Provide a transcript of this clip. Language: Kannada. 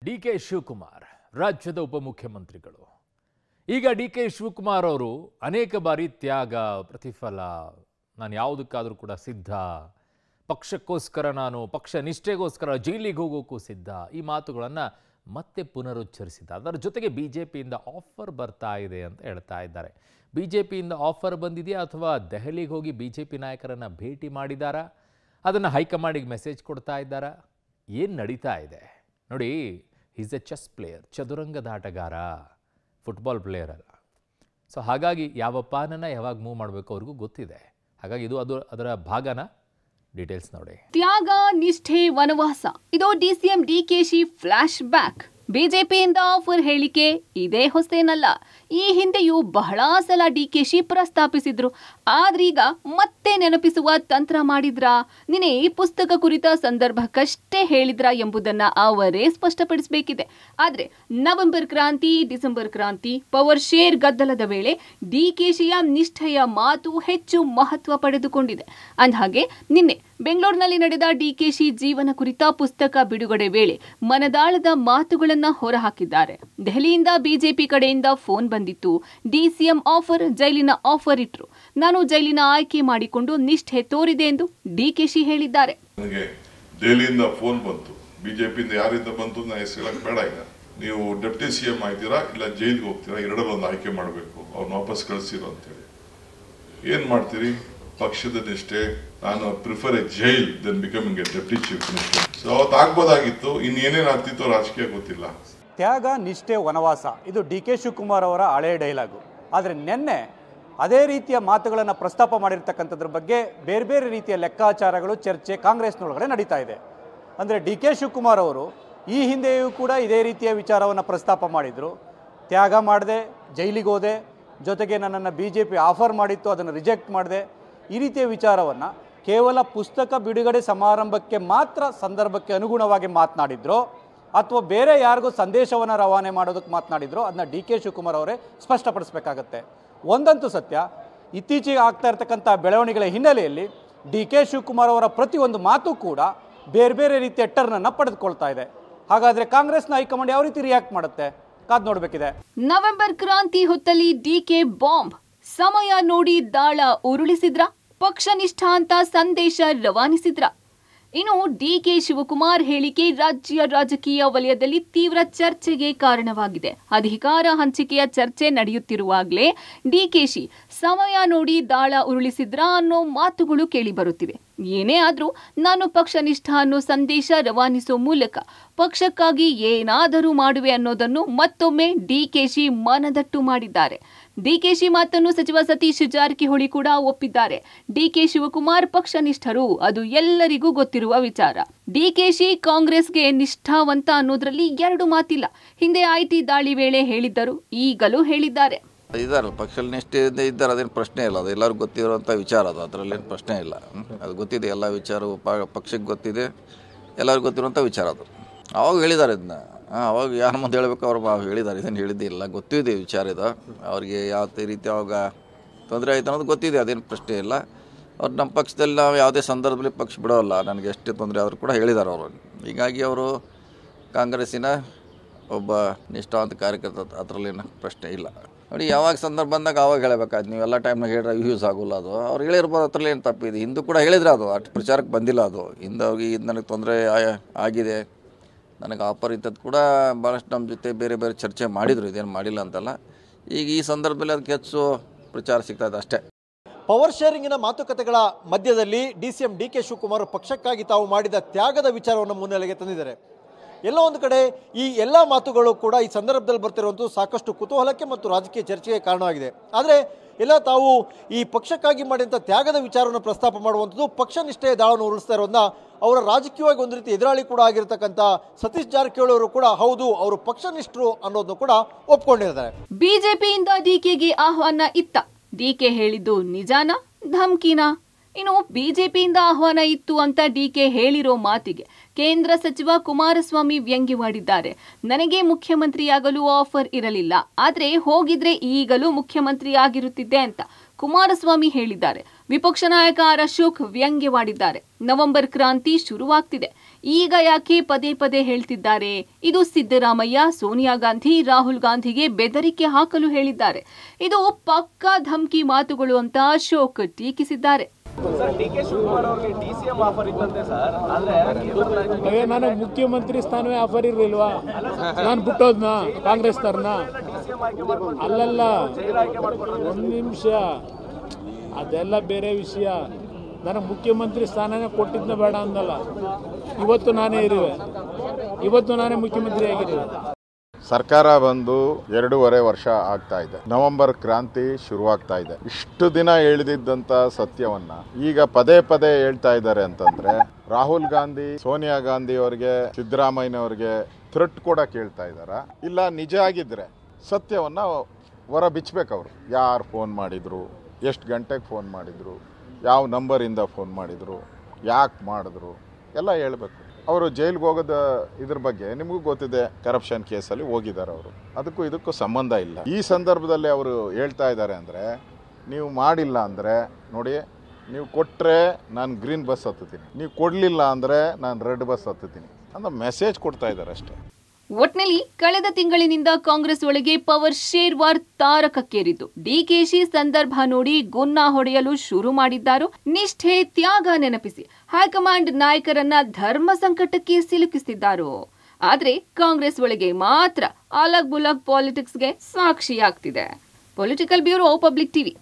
ಡಿ.ಕೆ. ಶಿವಕುಮಾರ್ ರಾಜ್ಯದ ಉಪಮುಖ್ಯಮಂತ್ರಿಗಳು. ಈಗ ಡಿ.ಕೆ. ಶಿವಕುಮಾರ್ ಅವರು ಅನೇಕ ಬಾರಿ ತ್ಯಾಗ, ಪ್ರತಿಫಲ, ನಾನು ಯಾವುದಕ್ಕಾದರೂ ಕೂಡ ಸಿದ್ಧ, ಪಕ್ಷಕ್ಕೋಸ್ಕರ ನಾನು ಪಕ್ಷ ನಿಷ್ಠೆಗೋಸ್ಕರ ಜೈಲಿಗೆ ಹೋಗೋಕ್ಕೂ ಸಿದ್ಧ, ಈ ಮಾತುಗಳನ್ನು ಮತ್ತೆ ಪುನರುಚ್ಚರಿಸಿದ್ದಾರೆ. ಅದರ ಜೊತೆಗೆ ಬಿಜೆಪಿಯಿಂದ ಆಫರ್ ಬರ್ತಾ ಇದೆ ಅಂತ ಹೇಳ್ತಾ ಇದ್ದಾರೆ. ಬಿಜೆಪಿಯಿಂದ ಆಫರ್ ಬಂದಿದೆಯಾ ಅಥವಾ ದೆಹಲಿಗೆ ಹೋಗಿ ಬಿಜೆಪಿ ನಾಯಕರನ್ನು ಭೇಟಿ ಮಾಡಿದಾರಾ? ಅದನ್ನು ಹೈಕಮಾಂಡಿಗೆ ಮೆಸೇಜ್ ಕೊಡ್ತಾ ಇದ್ದಾರಾ? ಏನು ನಡೀತಾ ಇದೆ ನೋಡಿ. ಈಸ್ ಎ ಚೆಸ್ ಪ್ಲೇಯರ್, ಚದುರಂಗದಾಟಗಾರ, ಫುಟ್ಬಾಲ್ ಪ್ಲೇಯರ್ ಅಲ್ಲ. ಸೊ ಹಾಗಾಗಿ ಯಾವ ಪಾನನ ಯಾವಾಗ ಮೂವ್ ಮಾಡಬೇಕು ಅವ್ರಿಗೂ ಗೊತ್ತಿದೆ. ಹಾಗಾಗಿ ಇದು ಅದರ ಭಾಗನ. ಡೀಟೇಲ್ಸ್ ನೋಡಿ. ತ್ಯಾಗ, ನಿಷ್ಠೆ, ವನವಾಸ, ಇದು ಡಿಸಿಎಂ ಡಿಕೆಶಿ ಫ್ಲಾಶ್ ಬ್ಯಾಕ್. ಬಿಜೆಪಿಯಿಂದ ಆಫರ್ ಹೇಳಿಕೆ ಇದೇ ಹೊಸೇನಲ್ಲ. ಈ ಹಿಂದೆಯೂ ಬಹಳ ಸಲ ಡಿಕೆಶಿ ಪ್ರಸ್ತಾಪಿಸಿದ್ರು. ಆದ್ರೀಗ ಮತ್ತೆ ನೆನಪಿಸುವ ತಂತ್ರ ಮಾಡಿದ್ರಾ? ನಿನ್ನೆ ಈ ಪುಸ್ತಕ ಕುರಿತ ಸಂದರ್ಭಕ್ಕಷ್ಟೇ ಹೇಳಿದ್ರಾ ಎಂಬುದನ್ನ ಅವರೇ ಸ್ಪಷ್ಟಪಡಿಸಬೇಕಿದೆ. ಆದ್ರೆ ನವೆಂಬರ್ ಕ್ರಾಂತಿ, ಡಿಸೆಂಬರ್ ಕ್ರಾಂತಿ, ಪವರ್ ಶೇರ್ ಗದ್ದಲದ ವೇಳೆ ಡಿಕೆಶಿಯ ನಿಷ್ಠೆಯ ಮಾತು ಹೆಚ್ಚು ಮಹತ್ವ ಪಡೆದುಕೊಂಡಿದೆ. ಅಂದಹಾಗೆ ನಿನ್ನೆ ಬೆಂಗಳೂರಿನಲ್ಲಿ ನಡೆದ ಡಿಕೆಶಿ ಜೀವನ ಕುರಿತ ಪುಸ್ತಕ ಬಿಡುಗಡೆ ವೇಳೆ ಮನದಾಳದ ಮಾತುಗಳನ್ನ ಹೊರಹಾಕಿದ್ದಾರೆ. ದೆಹಲಿಯಿಂದ ಬಿಜೆಪಿ ಕಡೆಯಿಂದ ಫೋನ್ ಬಂದಿತ್ತು. ಡಿಸಿಎಂ ಆಫರ್, ಜೈಲಿನ ಆಫರ್ ಇಟ್ರು. ನಾನು ಜೈಲಿನ ಆಯ್ಕೆ ಮಾಡಿಕೊಂಡು ನಿಷ್ಠೆ ತೋರಿದೆ ಎಂದು ಡಿಕೆಶಿ ಹೇಳಿದ್ದಾರೆ. ನನಗೆ ದೆಹಲಿಯಿಂದ ಫೋನ್ ಬಂತು. ಬಿಜೆಪಿಯಿಂದ ಯಾರಿಂದ ಬಂತು ನಾನು ಹೆಸರು ಬೇಡ. ಈಗ ನೀವು ಡೆಪ್ಟಿ ಸಿಎಂ ಆಯ್ತೀರಾ ಇಲ್ಲ ಜೈಲಿಗೆ ಹೋಗ್ತೀರಾ, ಎರಡರಲ್ಲಿ ಒಂದು ಆಯ್ಕೆ ಮಾಡಬೇಕು, ಅವ್ರನ್ನ ವಾಪಸ್ ಕಳಿಸಿರೋ ಅಂತೇಳಿ. ಏನ್ ಮಾಡ್ತೀರಿ? ಪಕ್ಷದ ನಿಷ್ಠೆ. ನಾನು prefer a jail then becoming a deputy chief minister. So ಅವತ್ತು ಆಗ್ಬೋದಾಗಿತ್ತು. ಇನ್ನೇನೇನು ಆಗ್ತಿತ್ತು ರಾಜಕೀಯ ಗೊತ್ತಿಲ್ಲ. ತ್ಯಾಗ, ನಿಷ್ಠೆ, ವನವಾಸ, ಇದು ಡಿ.ಕೆ. ಶಿವಕುಮಾರ್ ಅವರ ಹಳೆಯ ಡೈಲಾಗು. ಆದರೆ ನಿನ್ನೆ ಅದೇ ರೀತಿಯ ಮಾತುಗಳನ್ನು ಪ್ರಸ್ತಾಪ ಮಾಡಿರ್ತಕ್ಕಂಥದ್ರ ಬಗ್ಗೆ ಬೇರೆ ಬೇರೆ ರೀತಿಯ ಲೆಕ್ಕಾಚಾರಗಳು, ಚರ್ಚೆ ಕಾಂಗ್ರೆಸ್ನೊಳಗಡೆ ನಡೀತಾ ಇದೆ. ಅಂದರೆ ಡಿ.ಕೆ. ಶಿವಕುಮಾರ್ ಅವರು ಈ ಹಿಂದೆಯೂ ಕೂಡ ಇದೇ ರೀತಿಯ ವಿಚಾರವನ್ನು ಪ್ರಸ್ತಾಪ ಮಾಡಿದರು. ತ್ಯಾಗ ಮಾಡಿದೆ, ಜೈಲಿಗೆ ಹೋದೆ, ಜೊತೆಗೆ ನನ್ನನ್ನು ಬಿಜೆಪಿ ಆಫರ್ ಮಾಡಿತ್ತು, ಅದನ್ನು ರಿಜೆಕ್ಟ್ ಮಾಡಿದೆ. ಈ ರೀತಿಯ ವಿಚಾರವನ್ನು ಕೇವಲ ಪುಸ್ತಕ ಬಿಡುಗಡೆ ಸಮಾರಂಭಕ್ಕೆ ಮಾತ್ರ ಸಂದರ್ಭಕ್ಕೆ ಅನುಗುಣವಾಗಿ ಮಾತನಾಡಿದ್ರು ಅಥವಾ ಬೇರೆ ಯಾರಿಗೂ ಸಂದೇಶವನ್ನು ರವಾನೆ ಮಾಡೋದಕ್ಕೆ ಮಾತನಾಡಿದ್ರು, ಅದನ್ನ ಡಿ.ಕೆ. ಶಿವಕುಮಾರ್ ಅವರೇ ಸ್ಪಷ್ಟಪಡಿಸಬೇಕಾಗತ್ತೆ. ಒಂದಂತೂ ಸತ್ಯ, ಇತ್ತೀಚೆಗೆ ಆಗ್ತಾ ಇರ್ತಕ್ಕಂಥ ಬೆಳವಣಿಗೆಗಳ ಹಿನ್ನೆಲೆಯಲ್ಲಿ ಡಿ.ಕೆ. ಶಿವಕುಮಾರ್ ಅವರ ಪ್ರತಿಯೊಂದು ಮಾತು ಕೂಡ ಬೇರೆ ಬೇರೆ ರೀತಿಯ ಟರ್ನನ್ನು ಪಡೆದುಕೊಳ್ತಾ ಇದೆ. ಹಾಗಾದರೆ ಕಾಂಗ್ರೆಸ್ನ ಹೈಕಮಾಂಡ್ ಯಾವ ರೀತಿ ರಿಯಾಕ್ಟ್ ಮಾಡುತ್ತೆ ಕಾದ್ ನೋಡಬೇಕಿದೆ. ನವೆಂಬರ್ ಕ್ರಾಂತಿ ಹೊತ್ತಲ್ಲಿ ಡಿ.ಕೆ. ಬಾಂಬ್, ಸಮಯ ನೋಡಿ ದಾಳ ಉರುಳಿಸಿದ್ರ, ಪಕ್ಷನಿಷ್ಠ ಅಂತ ಸಂದೇಶ ರವಾನಿಸಿದ್ರ. ಇನ್ನು ಡಿ.ಕೆ. ಶಿವಕುಮಾರ್ ಹೇಳಿಕೆ ರಾಜ್ಯ ರಾಜಕೀಯ ವಲಯದಲ್ಲಿ ತೀವ್ರ ಚರ್ಚೆಗೆ ಕಾರಣವಾಗಿದೆ. ಅಧಿಕಾರ ಹಂಚಿಕೆಯ ಚರ್ಚೆ ನಡೆಯುತ್ತಿರುವಾಗಲೇ ಡಿಕೆಶಿ ಸಮಯ ನೋಡಿ ದಾಳ ಉರುಳಿಸಿದ್ರ ಅನ್ನೋ ಮಾತುಗಳು ಕೇಳಿಬರುತ್ತಿವೆ. ಏನೇ ಆದ್ರೂ ನಾನು ಪಕ್ಷನಿಷ್ಠ ಅನ್ನೋ ಸಂದೇಶ ರವಾನಿಸೋ ಮೂಲಕ ಪಕ್ಷಕ್ಕಾಗಿ ಏನಾದರೂ ಮಾಡುವೆ ಅನ್ನೋದನ್ನು ಮತ್ತೊಮ್ಮೆ ಡಿಕೆಶಿ ಮನದಟ್ಟು ಮಾಡಿದ್ದಾರೆ. ಡಿಕೆಶಿ ಮಾತನ್ನು ಸಚಿವ ಸತೀಶ್ ಜಾರಕಿಹೊಳಿ ಕೂಡ ಒಪ್ಪಿದ್ದಾರೆ. ಡಿ.ಕೆ. ಶಿವಕುಮಾರ್ ಪಕ್ಷನಿಷ್ಠರು, ಅದು ಎಲ್ಲರಿಗೂ ಗೊತ್ತಿರುವ ವಿಚಾರ. ಡಿಕೆಶಿ ಕಾಂಗ್ರೆಸ್ಗೆ ನಿಷ್ಠಾವಂತ ಅನ್ನೋದ್ರಲ್ಲಿ ಎರಡು ಮಾತಿಲ್ಲ. ಹಿಂದೆ ಐಟಿ ದಾಳಿ ವೇಳೆ ಹೇಳಿದ್ದರು, ಈಗಲೂ ಹೇಳಿದ್ದಾರೆ. ಇದಾರಲ್ಲ, ಪಕ್ಷದಲ್ಲಿ ನಿಷ್ಠೆಯಿಂದ ಇದ್ದಾರೆ, ಅದೇನು ಪ್ರಶ್ನೆ ಇಲ್ಲ. ಅದು ಎಲ್ಲರಿಗೂ ಗೊತ್ತಿರುವಂಥ ವಿಚಾರ, ಅದು ಅದರಲ್ಲೇನು ಪ್ರಶ್ನೆ ಇಲ್ಲ. ಅದು ಗೊತ್ತಿದೆ, ಎಲ್ಲ ವಿಚಾರವು ಪಕ್ಷಕ್ಕೆ ಗೊತ್ತಿದೆ, ಎಲ್ಲರಿಗೂ ಗೊತ್ತಿರುವಂಥ ವಿಚಾರ ಅದು. ಅವಾಗ ಹೇಳಿದ್ದಾರೆ ಇದನ್ನ. ಅವಾಗ ಯಾರು ಮುಂದೆ ಹೇಳಬೇಕು ಅವ್ರು ಹೇಳಿದ್ದಾರೆ, ಇದನ್ನು ಹೇಳಿದ್ದಿಲ್ಲ, ಗೊತ್ತಿದೆ ವಿಚಾರ ಇದು. ಅವ್ರಿಗೆ ಯಾವ ರೀತಿ ಅವಾಗ ತೊಂದರೆ ಆಯ್ತು ಅನ್ನೋದು ಗೊತ್ತಿದೆ, ಅದೇನು ಪ್ರಶ್ನೆ ಇಲ್ಲ. ಅವ್ರು ನಮ್ಮ ಪಕ್ಷದಲ್ಲಿ ನಾವು ಯಾವುದೇ ಸಂದರ್ಭದಲ್ಲಿ ಪಕ್ಷ ಬಿಡೋಲ್ಲ, ನನಗೆ ಎಷ್ಟೇ ತೊಂದರೆ ಆದರೂ ಕೂಡ ಹೇಳಿದ್ದಾರೆ ಅವರು. ಹೀಗಾಗಿ ಅವರು ಕಾಂಗ್ರೆಸ್ಸಿನ ಒಬ್ಬ ನಿಷ್ಠಾವಂತ ಕಾರ್ಯಕರ್ತ, ಅದರಲ್ಲೇನು ಪ್ರಶ್ನೆ ಇಲ್ಲ. ನೋಡಿ, ಯಾವಾಗ ಸಂದರ್ಭ ಬಂದಾಗ ಅವಾಗ ಹೇಳಬೇಕಾಯ್ತು. ನೀವು ಎಲ್ಲ ಟೈಮ್ನಾಗ ಹೇಳಿದ್ರೆ ಯೂಸ್ ಆಗೋಲ್ಲ. ಅದು ಅವ್ರು ಹೇಳಿರ್ಬೋದು, ಅದರಲ್ಲಿ ಏನು ತಪ್ಪಿದೆ. ಹಿಂದೂ ಕೂಡ ಹೇಳಿದ್ರೆ ಅದು ಅಷ್ಟು ಪ್ರಚಾರಕ್ಕೆ ಬಂದಿಲ್ಲ. ಅದು ಹಿಂದೆ ಅವ್ರಿಗೆ ಇದು ನನಗೆ ತೊಂದರೆ ಆಗಿದೆ, ನನಗೆ ಆಫರ್ ಇದ್ದದ್ದು ಕೂಡ ಭಾಳಷ್ಟು ನಮ್ಮ ಜೊತೆ ಬೇರೆ ಬೇರೆ ಚರ್ಚೆ ಮಾಡಿದರು, ಇದೇನು ಮಾಡಿಲ್ಲ ಅಂತಲ್ಲ. ಈಗ ಈ ಸಂದರ್ಭದಲ್ಲಿ ಅದಕ್ಕೆ ಹೆಚ್ಚು ಪ್ರಚಾರ ಸಿಗ್ತಾ ಇದೆ ಅಷ್ಟೇ. ಪವರ್ ಶೇರಿಂಗಿನ ಮಾತುಕತೆಗಳ ಮಧ್ಯದಲ್ಲಿ ಡಿಸಿಎಂ ಡಿ.ಕೆ. ಶಿವಕುಮಾರ್ ಪಕ್ಷಕ್ಕಾಗಿ ತಾವು ಮಾಡಿದ ತ್ಯಾಗದ ವಿಚಾರವನ್ನು ಮುನ್ನೆಲೆಗೆ ತಂದಿದ್ದಾರೆ. ಎಲ್ಲೋ ಒಂದು ಕಡೆ ಈ ಎಲ್ಲ ಮಾತುಗಳು ಕೂಡ ಈ ಸಂದರ್ಭದಲ್ಲಿ ಬರ್ತಿರುವಂಥದ್ದು ಸಾಕಷ್ಟು ಕುತೂಹಲಕ್ಕೆ ಮತ್ತು ರಾಜಕೀಯ ಚರ್ಚೆಗೆ ಕಾರಣವಾಗಿದೆ. ಆದರೆ ಎಲ್ಲ ತಾವು ಈ ಪಕ್ಷಕ್ಕಾಗಿ ಮಾಡಿದಂಥ ತ್ಯಾಗದ ವಿಚಾರವನ್ನು ಪ್ರಸ್ತಾಪ ಮಾಡುವಂಥದ್ದು ಪಕ್ಷ ನಿಷ್ಠೆಯ ದಾಳವನ್ನು ಉರುಳಿಸ್ತಾ ಇರೋದನ್ನ ಅವರ ರಾಜಕೀಯವಾಗಿ ಒಂದು ರೀತಿ ಎದುರಾಳಿ ಕೂಡ ಆಗಿರ್ತಕ್ಕಂಥ ಸತೀಶ್ ಜಾರಕಿಹೊಳಿ ಅವರು ಕೂಡ ಹೌದು, ಅವರು ಪಕ್ಷನಿಷ್ಠರು ಅನ್ನೋದನ್ನು ಕೂಡ ಒಪ್ಕೊಂಡಿದ್ದಾರೆ. ಬಿಜೆಪಿಯಿಂದ ಡಿಕೆಗೆ ಆಹ್ವಾನ ಇತ್ತ, ಡಿಕೆ ಹೇಳಿದ್ದು ನಿಜಾನ ಧಮ್ಕಿನ? ಇನ್ನು ಬಿಜೆಪಿಯಿಂದ ಆಹ್ವಾನ ಇತ್ತು ಅಂತ ಡಿಕೆ ಹೇಳಿರೋ ಮಾತಿಗೆ ಕೇಂದ್ರ ಸಚಿವ ಕುಮಾರಸ್ವಾಮಿ ವ್ಯಂಗ್ಯವಾಡಿದ್ದಾರೆ. ನನಗೆ ಮುಖ್ಯಮಂತ್ರಿಯಾಗಲು ಆಫರ್ ಇರಲಿಲ್ಲ, ಆದ್ರೆ ಹೋಗಿದ್ರೆ ಈಗಲೂ ಮುಖ್ಯಮಂತ್ರಿ ಆಗಿರುತ್ತಿದ್ದೆ ಅಂತ ಕುಮಾರಸ್ವಾಮಿ ಹೇಳಿದ್ದಾರೆ. ವಿಪಕ್ಷ ನಾಯಕ ಆರ್ ಅಶೋಕ್ ವ್ಯಂಗ್ಯವಾಡಿದ್ದಾರೆ. ನವೆಂಬರ್ ಕ್ರಾಂತಿ ಶುರುವಾಗ್ತಿದೆ, ಈಗ ಯಾಕೆ ಪದೇ ಪದೇ ಹೇಳ್ತಿದ್ದಾರೆ? ಇದು ಸಿದ್ದರಾಮಯ್ಯ, ಸೋನಿಯಾ ಗಾಂಧಿ, ರಾಹುಲ್ ಗಾಂಧಿಗೆ ಬೆದರಿಕೆ ಹಾಕಲು ಹೇಳಿದ್ದಾರೆ. ಇದು ಪಕ್ಕಾ ಧಮ್ಕಿ ಮಾತುಗಳು ಅಂತ ಅಶೋಕ್ ಟೀಕಿಸಿದ್ದಾರೆ. ನನಗೆ ಮುಖ್ಯಮಂತ್ರಿ ಸ್ಥಾನವೇ ಆಫರ್ ಇರಲಿಲ್ವಾ? ನಾನು ಬಿಟ್ಟೋದ್ನ ಕಾಂಗ್ರೆಸ್ನವ್ರನ್ನ? ಅಲ್ಲಲ್ಲ, ಒಂದು ನಿಮಿಷ, ಅದೆಲ್ಲ ಬೇರೆ ವಿಷಯ. ನನಗೆ ಮುಖ್ಯಮಂತ್ರಿ ಸ್ಥಾನನೇ ಕೊಟ್ಟಿದ್ನ ಬೇಡ ಅಂದಲ್ಲ. ಇವತ್ತು ನಾನೇ ಇರುವೆ, ಇವತ್ತು ನಾನೇ ಮುಖ್ಯಮಂತ್ರಿ ಆಗಿರುವೆ. ಸರ್ಕಾರ ಬಂದು 2.5 ವರ್ಷ ಆಗ್ತಾ ಇದೆ. ನವೆಂಬರ್ ಕ್ರಾಂತಿ ಶುರುವಾಗ್ತಾ ಇದೆ. ಇಷ್ಟು ದಿನ ಹೇಳಿದಂತ ಸತ್ಯವನ್ನ ಈಗ ಪದೇ ಪದೇ ಹೇಳ್ತಾ ಇದ್ದಾರೆ ಅಂತಂದ್ರೆ ರಾಹುಲ್ ಗಾಂಧಿ, ಸೋನಿಯಾ ಗಾಂಧಿ ಅವರಿಗೆ, ಸಿದ್ದರಾಮಯ್ಯನವರಿಗೆ ಥ್ರೆಟ್ ಕೂಡ ಕೇಳ್ತಾ ಇದ್ದಾರ? ಇಲ್ಲ ನಿಜ ಆಗಿದ್ರೆ ಸತ್ಯವನ್ನ ಹೊರ ಬಿಚ್ಚಬೇಕು. ಅವರು ಯಾರು ಫೋನ್ ಮಾಡಿದ್ರು, ಎಷ್ಟು ಗಂಟೆಗೆ ಫೋನ್ ಮಾಡಿದ್ರು, ಯಾವ ನಂಬರಿಂದ ಫೋನ್ ಮಾಡಿದ್ರು, ಯಾಕೆ ಮಾಡಿದ್ರು ಎಲ್ಲ ಹೇಳ್ಬೇಕು. ಅವರು ಜೈಲಿಗೆ ಹೋಗೋದ ಇದ್ರ ಬಗ್ಗೆ ನಿಮಗೂ ಗೊತ್ತಿದೆ. ಕರಪ್ಷನ್ ಕೇಸಲ್ಲಿ ಹೋಗಿದ್ದಾರೆ ಅವರು. ಅದಕ್ಕೂ ಇದಕ್ಕೂ ಸಂಬಂಧ ಇಲ್ಲ. ಈ ಸಂದರ್ಭದಲ್ಲಿ ಅವರು ಹೇಳ್ತಾ ಇದ್ದಾರೆ ಅಂದರೆ, ನೀವು ಮಾಡಿಲ್ಲ ಅಂದರೆ ನೋಡಿ, ನೀವು ಕೊಟ್ಟರೆ ನಾನು ಗ್ರೀನ್ ಬಸ್ ಹತ್ತುತ್ತೀನಿ, ನೀವು ಕೊಡಲಿಲ್ಲ ಅಂದರೆ ನಾನು ರೆಡ್ ಬಸ್ ಹತ್ತುತ್ತೀನಿ ಅಂತ ಮೆಸೇಜ್ ಕೊಡ್ತಾ ಇದ್ದಾರೆ ಅಷ್ಟೇ. ಒಟ್ನಲ್ಲಿ ಕಳೆದ ತಿಂಗಳಿನಿಂದ ಕಾಂಗ್ರೆಸ್ ಒಳಗೆ ಪವರ್ ಶೇರ್ ವಾರ್ ತಾರಕಕ್ಕೇರಿದ್ದು, ಡಿಕೆಶಿ ಸಂದರ್ಭ ನೋಡಿ ಗುನ್ನ ಹೊಡೆಯಲು ಶುರು ಮಾಡಿದ್ದಾರೋ, ನಿಷ್ಠೆ ತ್ಯಾಗ ನೆನಪಿಸಿ ಹೈಕಮಾಂಡ್ ನಾಯಕರನ್ನ ಧರ್ಮ ಸಂಕಟಕ್ಕೆ ಸಿಲುಕಿಸಿದ್ದಾರೋ. ಆದ್ರೆ ಕಾಂಗ್ರೆಸ್ ಒಳಗೆ ಮಾತ್ರ ಅಲಗ್ ಬುಲಗ್ ಪಾಲಿಟಿಕ್ಸ್ಗೆ ಸಾಕ್ಷಿಯಾಗ್ತಿದೆ. Political bureau, public TV.